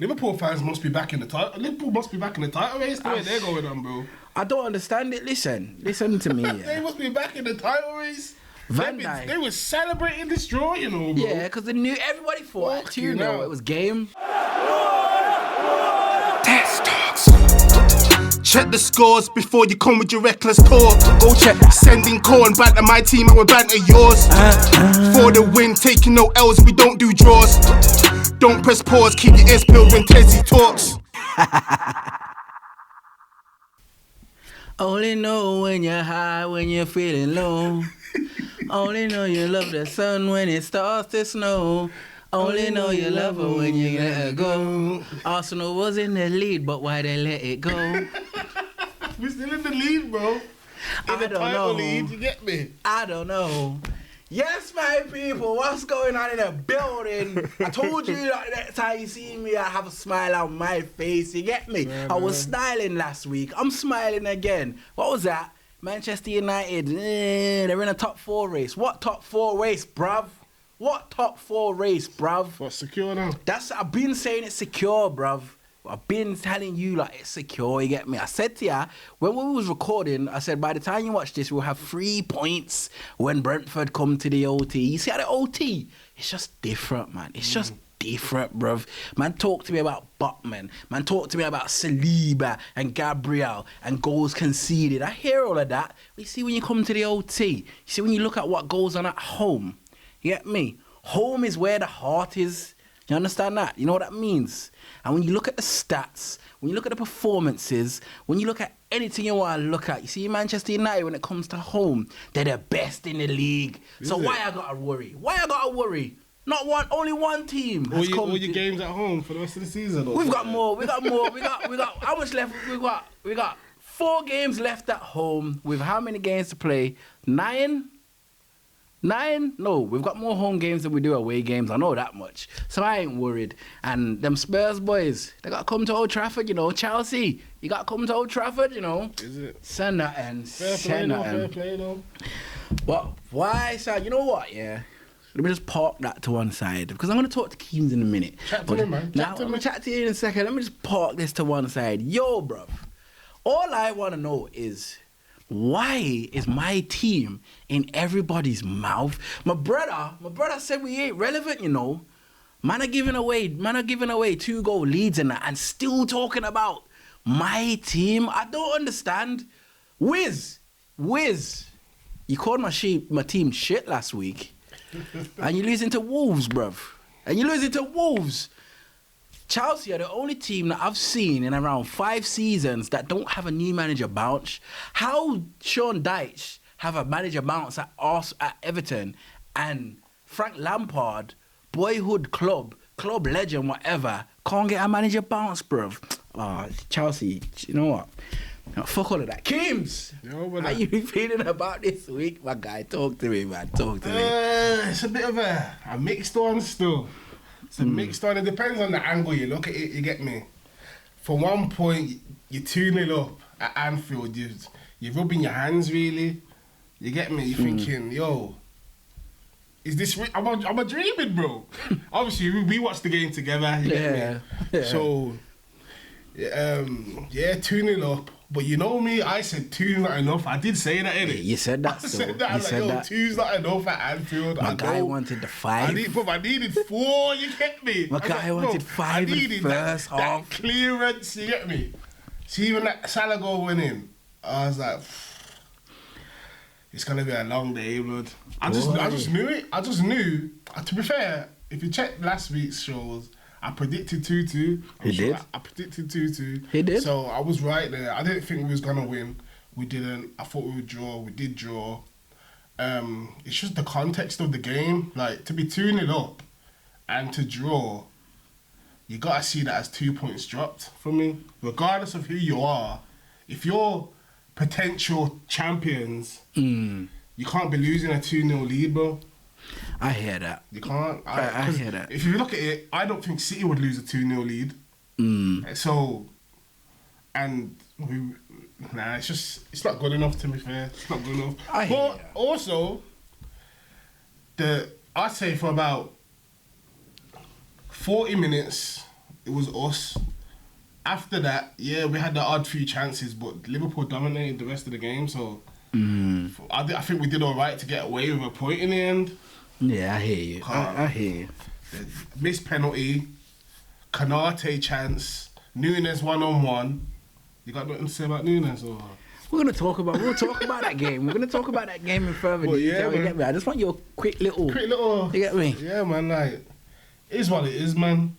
Liverpool fans must be back in the title. Liverpool must be back in the title race. The way they're going on, bro. I don't understand it. Listen to me. Yeah. They must be back in the title race. Van Dijk. They were celebrating this draw, you know, bro. Yeah, because they knew everybody thought Fuck too. you No, know. it was game. TezTalks. Check the scores before you come with your reckless talk. Go check. Sending call and banter my team, I will banter yours. For the win, taking no L's, we don't do draws. Don't press pause, keep your ears peeled when Tezzy talks. Only know when you're high, when you're feeling low. Only know you love the sun when it starts to snow. Only know you love her when you let her go. Arsenal was in the lead, but why they let it go? We're still in the lead, bro. In the title lead, you get me? I don't know. Yes, my people, what's going on in the building? I told you that next time you see me, I have a smile on my face. You get me? I was smiling last week. I'm smiling again. What was that? Manchester United, they're in a top 4 race. What top 4 race, bruv? What top 4 race, bruv? What's secure now? I've been saying it's secure, bruv. I've been telling you like it's secure, you get me? I said to ya, when we was recording, I said by the time you watch this, we'll have 3 points when Brentford come to the OT. You see how the OT, it's just different, man. It's just different, bruv. Man, talk to me about Botman. Man, talk to me about Saliba and Gabriel and goals conceded. I hear all of that. But you see when you come to the OT, you see when you look at what goes on at home, you get me? Home is where the heart is. You understand that? You know what that means? And when you look at the stats, when you look at the performances, when you look at anything you want to look at, you see Manchester United, when it comes to home, they're the best in the league. So why I gotta worry? Why I gotta worry? Not one, only one team. All your games at home for the rest of the season. We've got more. We got how much left? We got 4 games left at home with how many games to play? 9? No, we've got more home games than we do away games. I know that much. So I ain't worried. And them Spurs boys, they got to come to Old Trafford, you know. Chelsea, you got to come to Old Trafford, you know. Is it? Send that in. Fair play, though. But why, sir? You know what, yeah? Let me just park that to one side because I'm going to talk to Keens in a minute. Chat to me, man. I'm going to chat to you in a second. Let me just park this to one side. Yo, bruv. All I want to know is, why is my team in everybody's mouth? My brother said we ain't relevant, you know. Man are giving away 2-goal leads and that, and still talking about my team. I don't understand. Wiz, you called my team shit last week, and you're losing to Wolves, bruv. Chelsea are the only team that I've seen in around 5 seasons that don't have a new manager bounce. How Sean Dyche have a manager bounce at Everton, and Frank Lampard, boyhood club legend, whatever, can't get a manager bounce, bruv. Chelsea, you know what? No, fuck all of that. Kims, how you feeling about this week, my guy? Talk to me, man. Talk to me. It's a bit of a mixed one still. It's a mixed one. It depends on the angle you look at it, you get me? For one point, you're 2-0 up at Anfield. You're rubbing your hands, really. You get me? You're thinking, yo, is this real? Am I dreaming, bro? Obviously, we watched the game together. You get me? Yeah. So, 2-0 up. But you know me, I said 2's not enough. I did say that, innit? You said that, I said that. I was like, 2's not enough at Anfield. My guy wanted the 5. I needed 4, you get me? My guy wanted 5 in the first half. That clearance, you get me? See, even that Salah goal went in, I was like, it's going to be a long day, blood. I just knew it. I just knew. To be fair, if you check last week's shows, I predicted 2-2. He did? I predicted 2-2. He did? So I was right there. I didn't think we was going to win. We didn't. I thought we would draw. We did draw. It's just the context of the game. Like, to be 2-0 up and to draw, you got to see that as 2 points dropped for me. Regardless of who you are, if you're potential champions, you can't be losing a 2-0 lead, bro. I hear that. You can't. I hear that. If you look at it, I don't think City would lose a 2-0 lead. So, it's not good enough, to be fair. It's not good enough. But also, I'd say for about 40 minutes, it was us. After that, yeah, we had the odd few chances, but Liverpool dominated the rest of the game. So I think we did all right to get away with a point in the end. Yeah, I hear you. I hear you. The missed penalty, Kanate chance, Nunes 1-on-1. You got nothing to say about Nunes or? We'll talk about that game. We're gonna talk about that game in further Well, yeah, detail. You man. get me? I just want your quick little. You get me? Yeah, man. Like, it is what it is, man.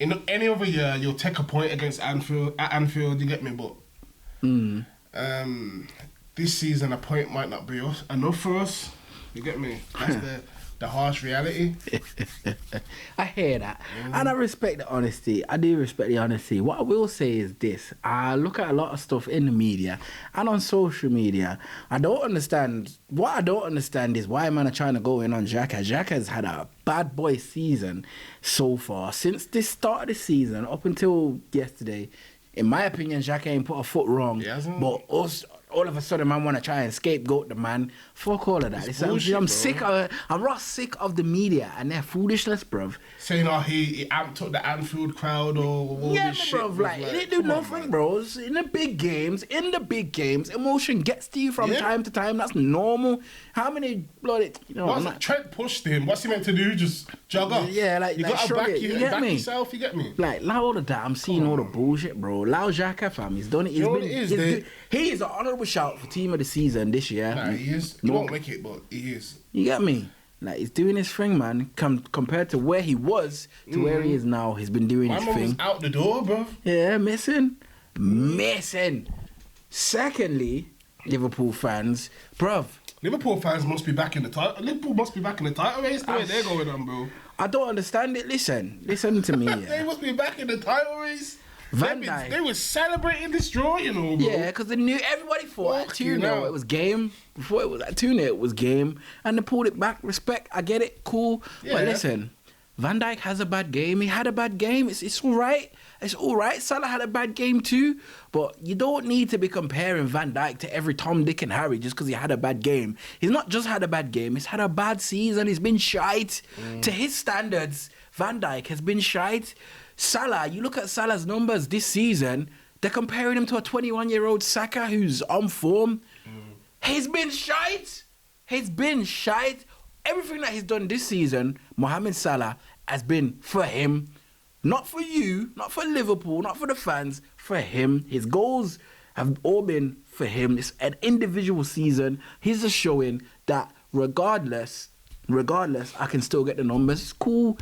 In any other year, you'll take a point against Anfield. You get me? But this season, a point might not be enough for us. You get me? That's the harsh reality. I hear that. And I respect the honesty. I do respect the honesty. What I will say is this. I look at a lot of stuff in the media and on social media. What I don't understand is why man are trying to go in on Xhaka. Xhaka's had a bad boy season so far. Since the start of the season, up until yesterday, in my opinion, Xhaka ain't put a foot wrong. He hasn't. But us, all of a sudden, man, want to try and scapegoat the man. Fuck all of that. It's bullshit, I'm bro. sick of the media and their foolishness, bruv. Saying, he amped up the Anfield crowd or all Yeah, this shit. bruv, like, it didn't do come on, nothing, man. bro. It's in the big games, emotion gets to you from Yeah. time to time. That's normal. How many bloody, Trent pushed him. What's he meant to do? Just jog off? Yeah, like, you like, got to shrug back, it, you you get back me? yourself, you get me? Like, all of that, I'm seeing all the bullshit, bro. Lao Xhaka, fam, he's done it. You know what it is, he is an honourable shout for team of the season this year. Nah, he is. He won't make it, but he is. You get me? Like, he's doing his thing, man. Compared to where he was to where he is now, he's been doing My his man was thing. out the door, bro. Yeah, missing. Secondly, Liverpool fans, bruv, Liverpool fans must be back in the title. Liverpool must be back in the title race. The way they're going on, bro. I don't understand it. Listen to me. They Yeah, must be back in the title race. Van Dijk. They were celebrating this draw, you know, bro. yeah, because they knew everybody thought at Fucking 2-0 hell. it was game. Before it was at 2-0 it was game, and they pulled it back. Respect, I get it, cool. Yeah. But listen, Van Dijk has a bad game. He had a bad game. It's all right. It's all right. Salah had a bad game too. But you don't need to be comparing Van Dijk to every Tom, Dick and Harry just because he had a bad game. He's not just had a bad game. He's had a bad season. He's been shite. To his standards, Van Dijk has been shite. Salah, you look at Salah's numbers this season, they're comparing him to a 21-year-old Saka who's on form. He's been shite. He's been shite. Everything that he's done this season, Mohamed Salah, has been for him. Not for you, not for Liverpool, not for the fans, for him. His goals have all been for him. It's an individual season. He's just showing that regardless, I can still get the numbers. It's cool.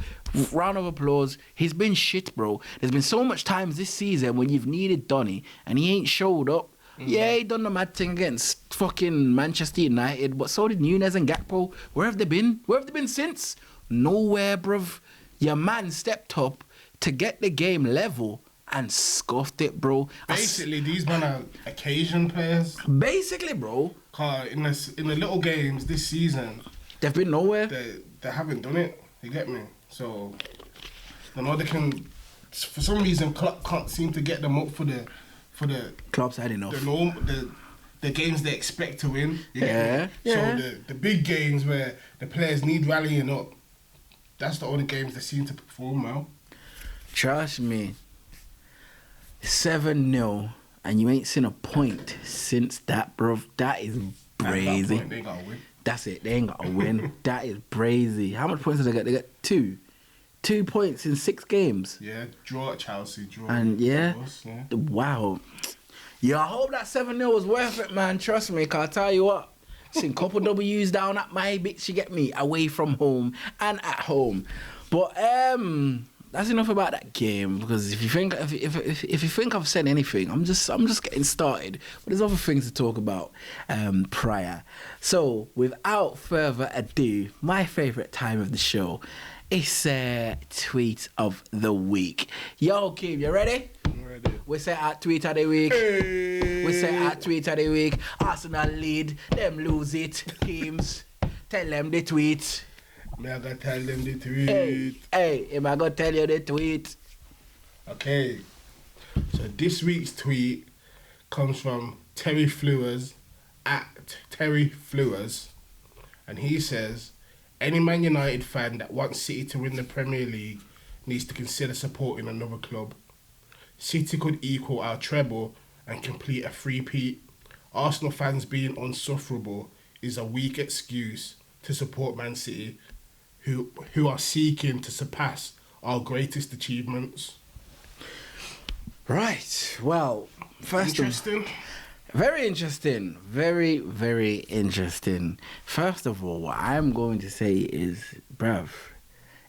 Round of applause. He's been shit, bro. There's been so much times this season when you've needed Donny and he ain't showed up. Yeah, he done the mad thing against fucking Manchester United, but so did Nunes and Gakpo. Where have they been? Where have they been since? Nowhere, bruv. Your man stepped up to get the game level and scuffed it, bro. Basically, these men are occasion players. Basically, bro. In the little games this season, They've been nowhere. they haven't done it. You get me? So, I know they can. For some reason, Klopp can't seem to get them up for the Klopp's had enough. the games they expect to win. You Yeah, get me? yeah. So the big games where the players need rallying up, that's the only games they seem to perform well. Trust me. 7-0 and you ain't seen a point since that, bro. That is At that brazy. point, they gotta win. That's it. They ain't got to win. That is brazy. How much points did they get? They got 2. 2 points in 6 games. Yeah, draw at Chelsea, draw. And yeah, at us, yeah. wow. Yeah, I hope that 7-0 was worth it, man. Trust me, 'cause I tell you what, seen a couple W's down at my bitch, you get me, away from home and at home. But that's enough about that game, because if you think I've said anything, I'm just getting started. But there's other things to talk about prior. So without further ado, my favourite time of the show is tweet of the week. Yo, Kim, you ready? I'm ready. We say our tweet of the week. Hey. We say our tweet of the week. Arsenal lead, them lose it. Teams, tell them the tweet. Me, I gotta tell them the tweet. Hey, am I gonna tell you the tweet? Okay. So this week's tweet comes from Terry Flewers at Terry Flewers, and he says, "Any Man United fan that wants City to win the Premier League needs to consider supporting another club. City could equal our treble and complete a three-peat. Arsenal fans being unsufferable is a weak excuse to support Man City, who are seeking to surpass our greatest achievements. Right. Well, Interesting. Very interesting. Very, very interesting. First of all, what I'm going to say is, bruv,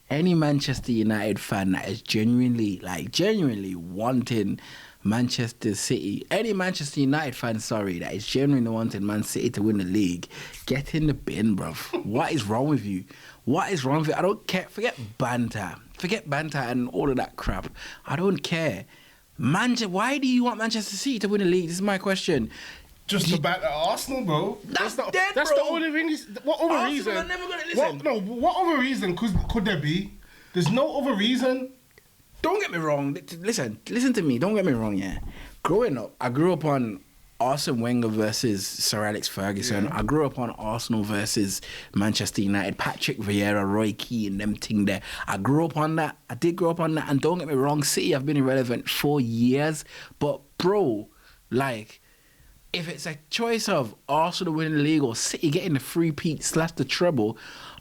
any Manchester United fan that is genuinely wanting Manchester City, any Manchester United fan, that is genuinely wanting Man City to win the league, get in the bin, bruv. What is wrong with you? What is wrong with you? I don't care. Forget banter and all of that crap. I don't care. Why do you want Manchester City to win the league? This is my question. Just to back Arsenal, bro. That's the bro. only thing. What other Arsenal reason? are never gonna listen. What other reason could there be? There's no other reason. Don't get me wrong. Listen to me. Don't get me wrong, yeah. Growing up, I grew up on Arsene Wenger versus Sir Alex Ferguson. Yeah. I grew up on Arsenal versus Manchester United. Patrick Vieira, Roy Keane, them thing there. I grew up on that. I did grow up on that. And don't get me wrong, City have been irrelevant for years. But, bro, like, if it's a choice of Arsenal winning the league or City getting the three-peat / the treble,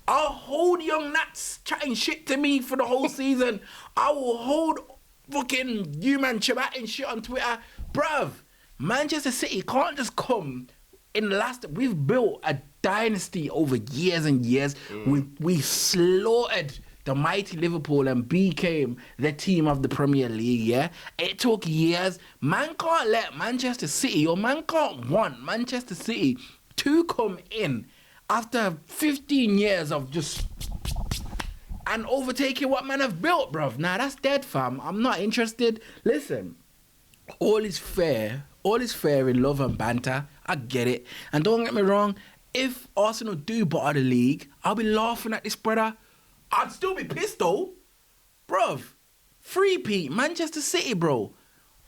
I'll hold young Nats chatting shit to me for the whole season. I will hold fucking you man chatting shit on Twitter. Bruv, Manchester City can't just come in the last... We've built a dynasty over years and years. We slaughtered the mighty Liverpool and became the team of the Premier League, yeah? It took years. Man can't let Manchester City, or man can't want Manchester City to come in after 15 years of just... and overtaking what man have built, bruv. Nah, that's dead, fam. I'm not interested. Listen, all is fair in love and banter. I get it. And don't get me wrong, if Arsenal do bottom the league, I'll be laughing at this brother. I'd still be pissed though. Bruv, three-peat, Manchester City, bro.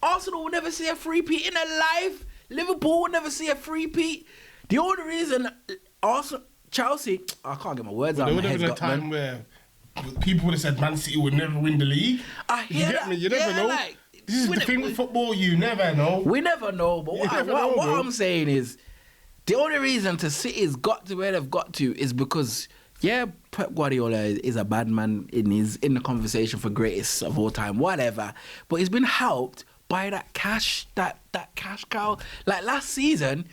Arsenal will never see a three-peat in their life. Liverpool will never see a three-peat. The only reason Chelsea, I can't get my words out. There would have been a time where people would have said Man City would never win the league. I hear you get that. me? You never know. Like, this is the thing with football, you never know. We never know, but what I'm saying is, the only reason to City's got to where they've got to is because, yeah, Pep Guardiola is a bad man in the conversation for greatest of all time, whatever. But he's been helped by that cash cash cow. Like last season,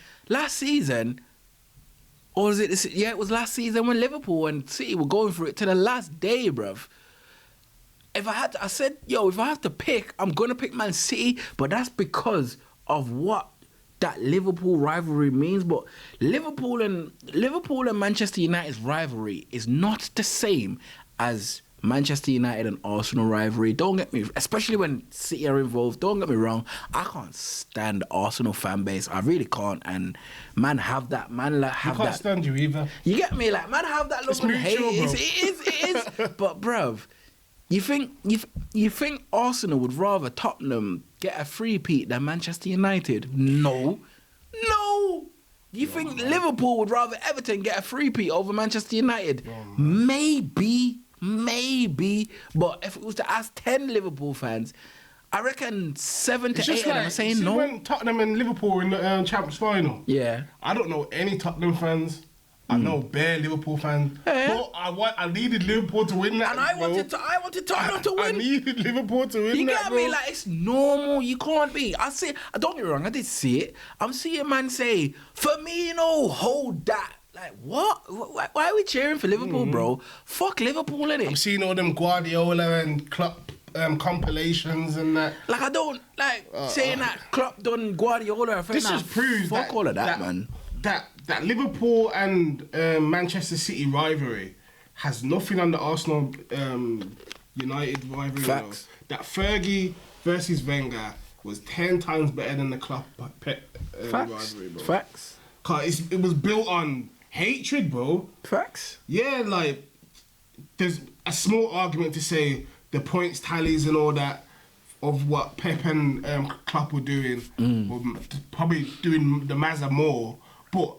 or was it? Yeah, it was last season when Liverpool and City were going through it to the last day, bruv. If I have to pick, I'm gonna pick Man City, but that's because of what that Liverpool rivalry means. But Liverpool and Manchester United's rivalry is not the same as Manchester United and Arsenal rivalry. Don't get me, especially when City are involved. Don't get me wrong, I can't stand the Arsenal fan base. I really can't. And man, have that. I can't stand you either. You get me? Like, man, have that love and hate. It is. But bruv, you think Arsenal would rather Tottenham get a three-peat than Manchester United? No. You think Liverpool would rather Everton get a three-peat over Manchester United? Maybe. But if it was to ask 10 Liverpool fans, I reckon 7 to 8 of them are saying no. When Tottenham and Liverpool were in the Champions final, yeah, I don't know any Tottenham fans. I know bare Liverpool fans. Yeah. But I needed Liverpool to win that. And I wanted Tottenham to win. I needed Liverpool to win that. You get bro. me? Like, it's normal. You can't be. Don't get me wrong, I did see it. I'm seeing man say, Firmino, hold that. Like, what? Why are we cheering for Liverpool, bro? Fuck Liverpool, innit? I'm seeing all them Guardiola and Klopp compilations and that. Like, I don't, saying that Klopp done Guardiola. This just proves fuck all of that, man. That Liverpool and Manchester City rivalry has nothing on the Arsenal United rivalry. Facts. That Fergie versus Wenger was 10 times better than the Klopp Pep rivalry, bro. Facts. Cause it was built on hatred, bro. Facts. Yeah, like there's a small argument to say the points tallies and all that of what Pep and Klopp were doing, were probably doing the Mazza more, but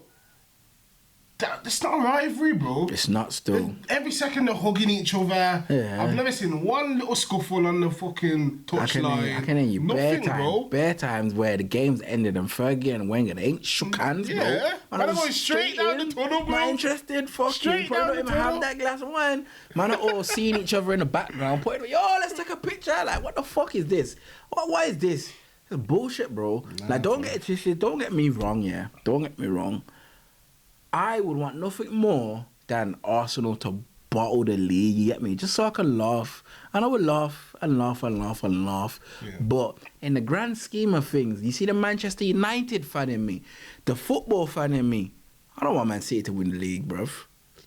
It's not a rivalry, bro. It's not still. Every second they're hugging each other. Yeah. I've never seen one little scuffle on the fucking touchline. I can hear you Nothing, bro. bare times where the game's ended and Fergie and Wenger they ain't shook hands, bro. Yeah. Man, I'm going straight down the tunnel, bro. Not interested, fuck Straight you. Probably down don't the even tunnel. have that glass of wine. Man are all seeing each other in the background, putting, yo, let's take a picture. Like, what the fuck is this? What is this? It's bullshit, bro. Like, don't get it twisted. Don't get me wrong, yeah. Don't get me wrong. I would want nothing more than Arsenal to bottle the league, you get me? Just so I can laugh. And I would laugh and laugh and laugh and laugh. Yeah. But in the grand scheme of things, you see the Manchester United fan in me, the football fan in me. I don't want Man City to win the league, bruv.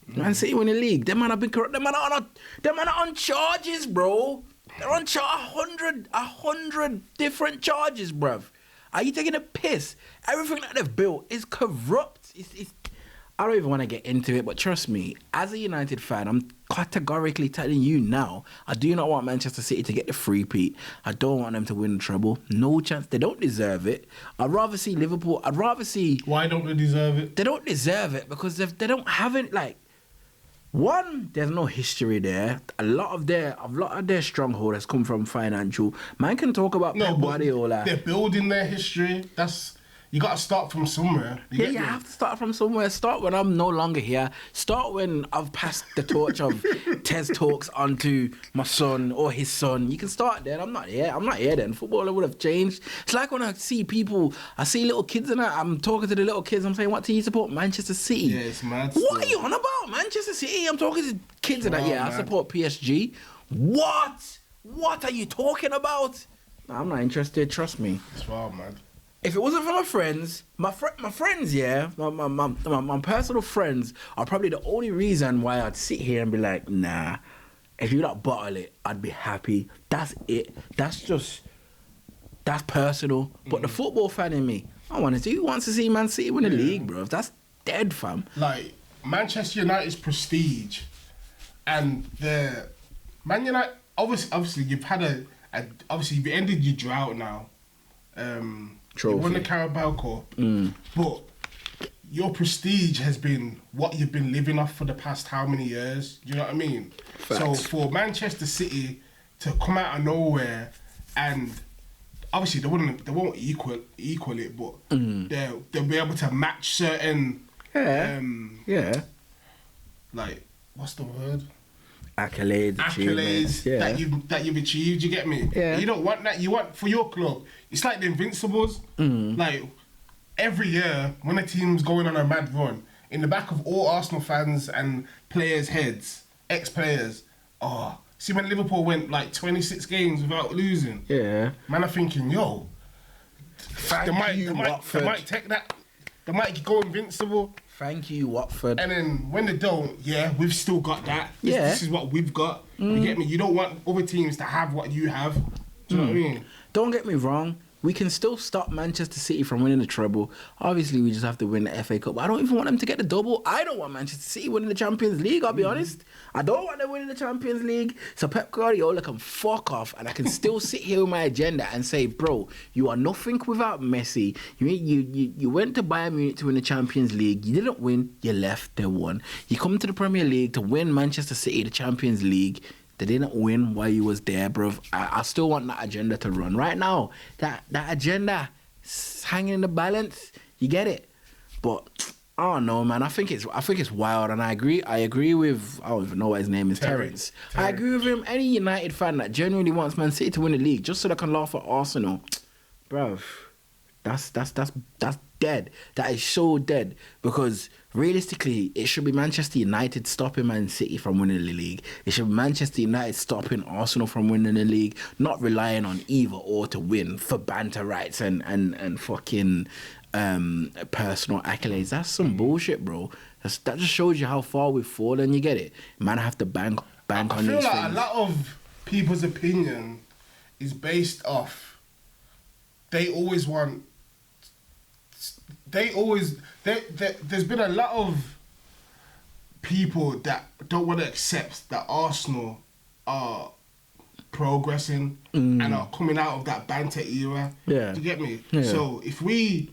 Man City win the league. Them man have been corrupt. Them man are on charges, bro. They're on 100 different charges, bruv. Are you taking a piss? Everything that they've built is corrupt. I don't even want to get into it, but trust me, as a United fan, I'm categorically telling you now, I do not want Manchester City to get the three-peat. I don't want them to win the treble. No chance. They don't deserve it. I'd rather see Liverpool. I'd rather see... Why don't they deserve it? They don't deserve it because they don't have it, like... One, there's no history there. A lot of their stronghold has come from financial. Man can talk about Pep Guardiola. They're building their history. You got to start from somewhere. You have to start from somewhere. Start when I'm no longer here. Start when I've passed the torch of TezTalks onto my son or his son. You can start then. I'm not here then. Football would have changed. It's like when I see little kids and I'm talking to the little kids. I'm saying, what team you support? Manchester City. Yeah, it's mad. What are you on about? Manchester City? I'm talking to kids and I support PSG. What? What are you talking about? I'm not interested. Trust me. It's wild, man. If it wasn't for my friends, my friends, yeah, my personal friends are probably the only reason why I'd sit here and be like, nah, if you don't bottle it, I'd be happy. That's it. That's personal. But the football fan in me, who wants to see Man City win the league, bro? That's dead, fam. Like, Manchester United's prestige and the Man United, obviously you've had obviously you've ended your drought now. You won the Carabao Cup, but your prestige has been what you've been living off for the past how many years? Do you know what I mean? Facts. So for Manchester City to come out of nowhere and obviously they won't equal it, but they'll be able to match certain like what's the word? Accolades, that you've achieved. You get me? Yeah. You don't want that. You want for your club. It's like the Invincibles. Like every year when a team's going on a mad run, in the back of all Arsenal fans and players' heads, ex-players, see when Liverpool went like 26 games without losing. Yeah. Man, I'm thinking, yo, they might take that. They might go invincible. Thank you, Watford. And then when they don't, we've still got that. This is what we've got. You get me? You don't want other teams to have what you have. Do you know what I mean? Don't get me wrong. We can still stop Manchester City from winning the treble. Obviously, we just have to win the FA Cup. I don't even want them to get the double. I don't want Manchester City winning the Champions League, I'll be honest. I don't want them winning the Champions League. So Pep Guardiola can fuck off and I can still sit here with my agenda and say, bro, you are nothing without Messi. You went to Bayern Munich to win the Champions League. You didn't win. You left. They won. You come to the Premier League to win Manchester City the Champions League. They didn't win while you was there, bruv. I still want that agenda to run. Right now, that agenda is hanging in the balance. You get it? But I don't know, man. I think it's wild, and I agree with I don't even know what his name is, Terence. I agree with him. Any United fan that genuinely wants Man City to win the league just so they can laugh at Arsenal, bruv. That's dead. That is so dead because realistically, it should be Manchester United stopping Man City from winning the league. It should be Manchester United stopping Arsenal from winning the league, not relying on either or to win for banter rights and fucking personal accolades. That's some bullshit, bro. That just shows you how far we've fallen. You get it? Man, I have to bank on these things. I feel like a lot of people's opinion is based off. There's been a lot of people that don't want to accept that Arsenal are progressing and are coming out of that banter era. Yeah. Do you get me? Yeah. So if we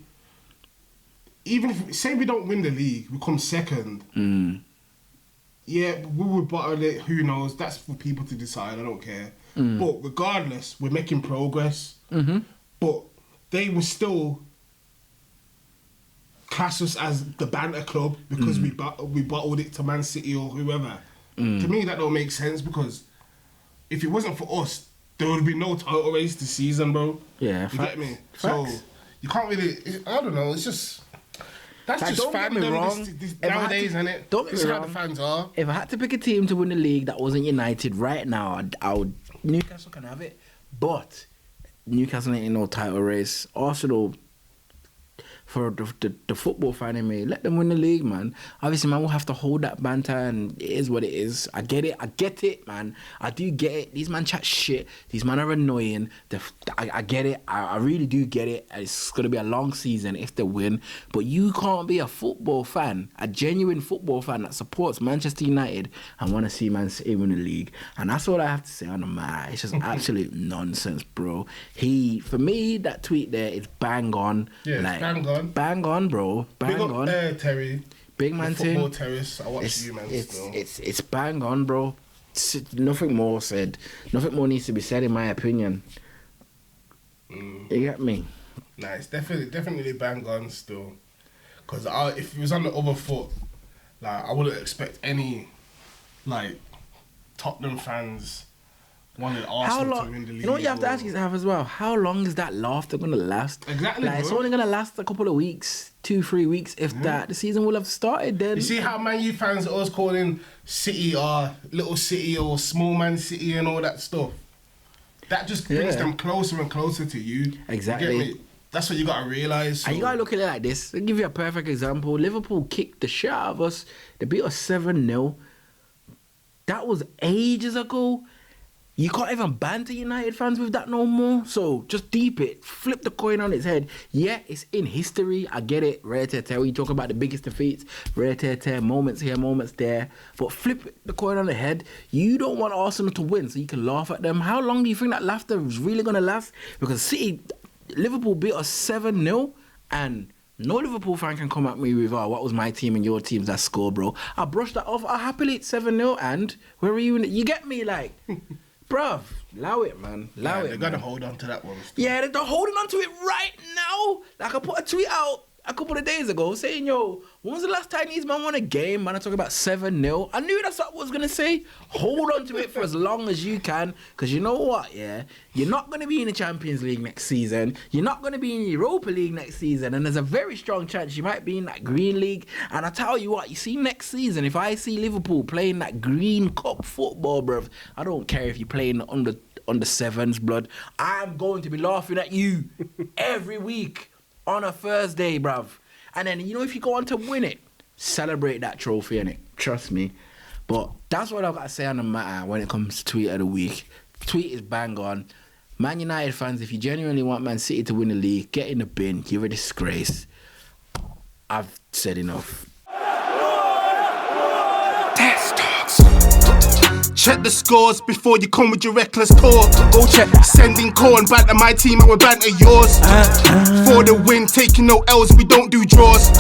even if say we don't win the league, we come second. Yeah, we would bottle it. Who knows? That's for people to decide. I don't care. But regardless, we're making progress. But they were still class us as the banter club because we bottled it to Man City or whoever. To me, that don't make sense because if it wasn't for us, there would be no title race this season, bro. Yeah, you get me. So you can't really. I don't know. It's just that's like, just fandom nowadays, isn't it? Don't get me wrong. How the fans are. If I had to pick a team to win the league that wasn't United right now, I would Newcastle can have it, but Newcastle ain't in no title race. Arsenal. For the football fan in me, let them win the league, man. Obviously, man, we'll have to hold that banter, and it is what it is. I get it, man. I do get it. These man chat shit. These man are annoying. I get it. I really do get it. It's going to be a long season if they win. But you can't be a football fan, a genuine football fan that supports Manchester United and want to see Man City win the league. And that's all I have to say on the matter. It's just absolute nonsense, bro. For me, that tweet there is bang on. Yeah, like, bang on. Bang on, bro. Bang on. Terry. Big man thing. Football terrace. I watch you, man. It's bang on, bro. Nothing more said. Nothing more needs to be said, in my opinion. You get me? Nah, it's definitely bang on still. Because if it was on the other foot, like I wouldn't expect any, like, Tottenham fans wanted Arsenal to win the league. You know what you have to ask yourself as well? How long is that laughter going to last? Exactly, like, it's only going to last a couple of weeks, 2-3 weeks, if that. The season will have started then. You see how Man U fans are always calling City Little City or Small Man City and all that stuff? That just brings them closer and closer to you. Exactly. You get me? That's what you got to realise. And you got to look at it like this. I'll give you a perfect example. Liverpool kicked the shit out of us. They beat us 7-0. That was ages ago. You can't even banter United fans with that no more. So just deep it. Flip the coin on its head. Yeah, it's in history. I get it. Rare tear tear. We talk about the biggest defeats. Rare tear tear. Moments here, moments there. But flip the coin on the head. You don't want Arsenal to win so you can laugh at them. How long do you think that laughter is really going to last? Because Liverpool beat us 7-0 and no Liverpool fan can come at me with, what was my team and your team's that score, bro. I brushed that off. I happily it's 7-0 and where are you? You get me? Like... Bruv, allow it, man. Allow it. They gotta hold on to that one. Still. Yeah, they're holding on to it right now. Like, I put a tweet out a couple of days ago saying, yo, when was the last time these man won a game? Man, I talk about 7-0. I knew that's what I was gonna say. Hold on to it for as long as you can. Because you know what, yeah? You're not gonna be in the Champions League next season. You're not gonna be in the Europa League next season. And there's a very strong chance you might be in that Green League. And I tell you what, you see next season, if I see Liverpool playing that Green Cup football, bruv, I don't care if you're playing under sevens, blood. I'm going to be laughing at you every week on a Thursday, bruv. And then, you know, if you go on to win it, celebrate that trophy, innit? Trust me. But that's what I've got to say on the matter when it comes to tweet of the week. Tweet is bang on. Man United fans, if you genuinely want Man City to win the league, get in the bin. You're a disgrace. I've said enough. Check the scores before you come with your reckless talk. Go check. Sending corn back to my team and we banter yours. For the win, taking no L's, we don't do draws.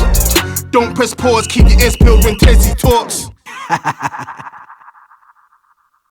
Don't press pause, keep your ears peeled when TezTalks.